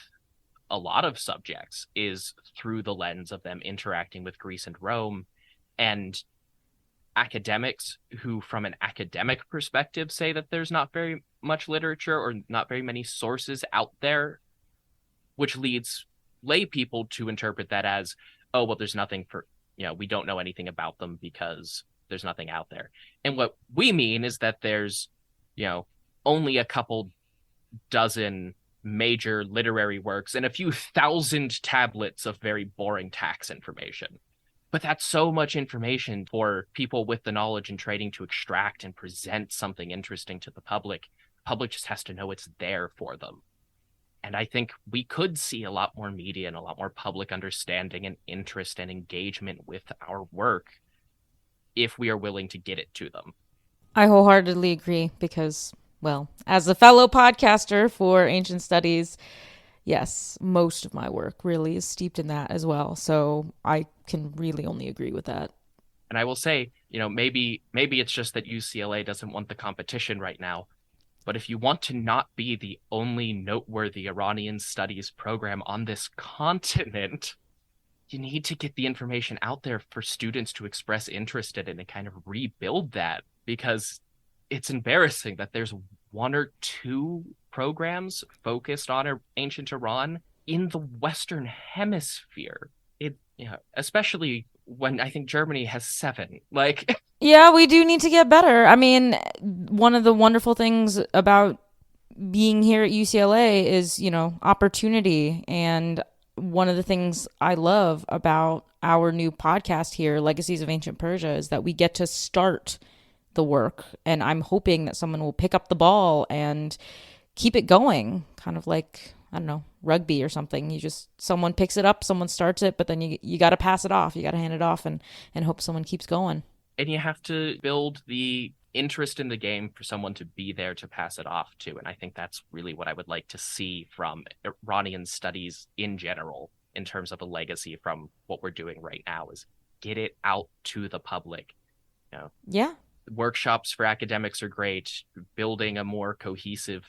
a lot of subjects is through the lens of them interacting with Greece and Rome, and academics who, from an academic perspective, say that there's not very much literature or not very many sources out there, which leads lay people to interpret that as, oh, well, there's nothing for, we don't know anything about them because there's nothing out there. And what we mean is that there's, only a couple dozen major literary works and a few thousand tablets of very boring tax information. But that's so much information for people with the knowledge and training to extract and present something interesting to the public. The public just has to know it's there for them. And I think we could see a lot more media and a lot more public understanding and interest and engagement with our work if we are willing to get it to them. I wholeheartedly agree because, well, as a fellow podcaster for ancient studies, yes, most of my work really is steeped in that as well. So I can really only agree with that. And I will say, maybe it's just that UCLA doesn't want the competition right now. But if you want to not be the only noteworthy Iranian studies program on this continent, you need to get the information out there for students to express interest in and kind of rebuild that, because it's embarrassing that there's one or two programs focused on ancient Iran in the Western Hemisphere. Especially when I think Germany has 7. Yeah, we do need to get better. I mean, one of the wonderful things about being here at UCLA is, opportunity. And one of the things I love about our new podcast here, Legacies of Ancient Persia, is that we get to start the work. And I'm hoping that someone will pick up the ball and keep it going, kind of like, I don't know, rugby or something. Someone picks it up, someone starts it, but then you got to pass it off. You got to hand it off and hope someone keeps going. And you have to build the interest in the game for someone to be there to pass it off to. And I think that's really what I would like to see from Iranian studies in general, in terms of a legacy from what we're doing right now, is get it out to the public. Yeah. Workshops for academics are great. Building a more cohesive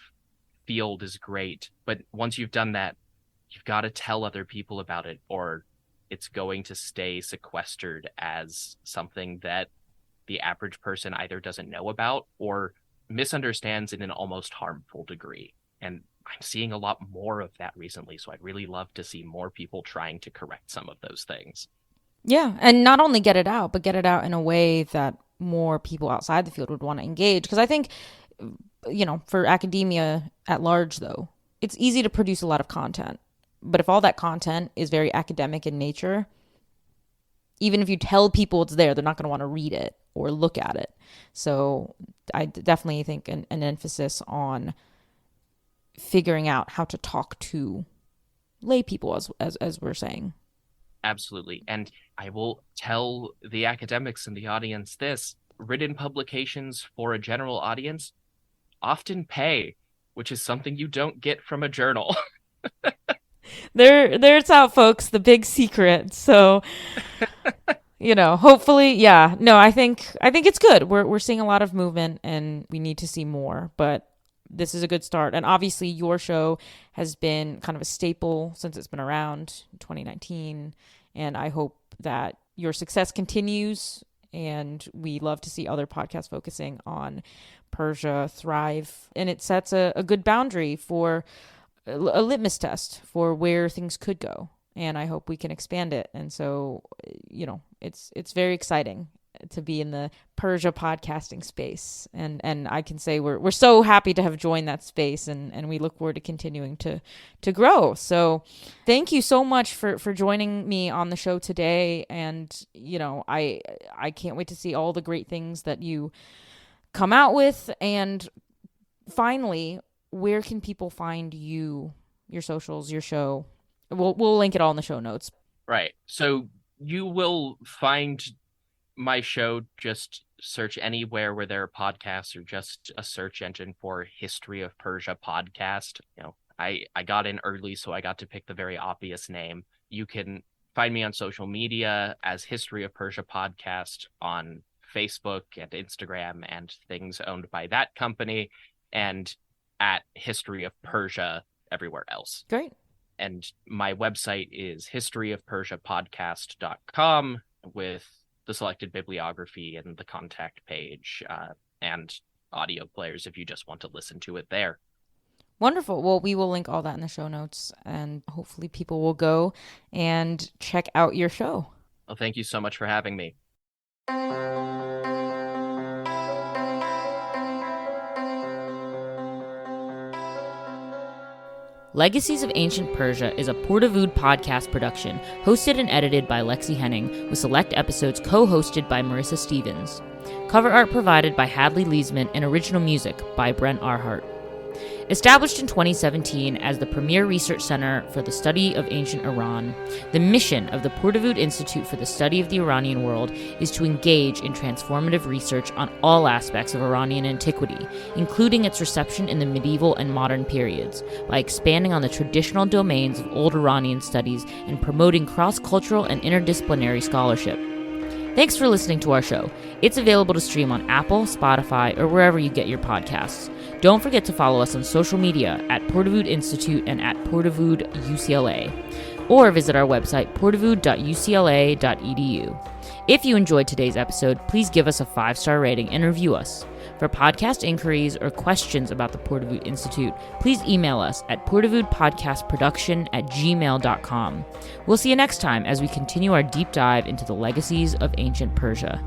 field is great. But once you've done that, you've got to tell other people about it, or it's going to stay sequestered as something that the average person either doesn't know about or misunderstands in an almost harmful degree. And I'm seeing a lot more of that recently, so I'd really love to see more people trying to correct some of those things. Yeah, and not only get it out, but get it out in a way that more people outside the field would want to engage. Because I think, for academia at large, though, it's easy to produce a lot of content. But if all that content is very academic in nature, even if you tell people it's there, they're not going to want to read it or look at it. So I definitely think an emphasis on figuring out how to talk to lay people, as we're saying. Absolutely. And I will tell the academics in the audience this: written publications for a general audience often pay, which is something you don't get from a journal. There's out, folks, the big secret. So, hopefully, yeah. No, I think it's good. We're seeing a lot of movement, and we need to see more. But this is a good start. And obviously your show has been kind of a staple since it's been around in 2019. And I hope that your success continues. And we love to see other podcasts focusing on Persia thrive. And it sets a good boundary for a litmus test for where things could go. And I hope we can expand it. And so, it's very exciting to be in the Persia podcasting space. And I can say we're so happy to have joined that space, and we look forward to continuing to grow. So thank you so much for joining me on the show today. And, I can't wait to see all the great things that you come out with. And finally, where can people find you, your socials, your show? We'll link it all in the show notes. Right. So you will find my show, just search anywhere where there are podcasts, or just a search engine for History of Persia podcast. I got in early, so I got to pick the very obvious name. You can find me on social media as History of Persia podcast on Facebook and Instagram and things owned by that company, and at History of Persia everywhere else. Great. And my website is historyofpersiapodcast.com with the selected bibliography and the contact page, and audio players if you just want to listen to it there. Wonderful. Well, we will link all that in the show notes, and hopefully people will go and check out your show. Well, thank you so much for having me. Legacies of Ancient Persia is a Portavood podcast production, hosted and edited by Lexie Henning, with select episodes co-hosted by Marissa Stevens. Cover art provided by Hadley Leesman and original music by Brent Arhart. Established in 2017 as the premier research center for the study of ancient Iran, the mission of the Portavood Institute for the Study of the Iranian World is to engage in transformative research on all aspects of Iranian antiquity, including its reception in the medieval and modern periods, by expanding on the traditional domains of old Iranian studies and promoting cross-cultural and interdisciplinary scholarship. Thanks for listening to our show. It's available to stream on Apple, Spotify, or wherever you get your podcasts. Don't forget to follow us on social media at Portavood Institute and at Portavood UCLA, or visit our website portavood.ucla.edu. If you enjoyed today's episode, please give us a 5-star rating and review us. For podcast inquiries or questions about the Portavood Institute, please email us at portavoodpodcastproduction@gmail.com. We'll see you next time as we continue our deep dive into the legacies of ancient Persia.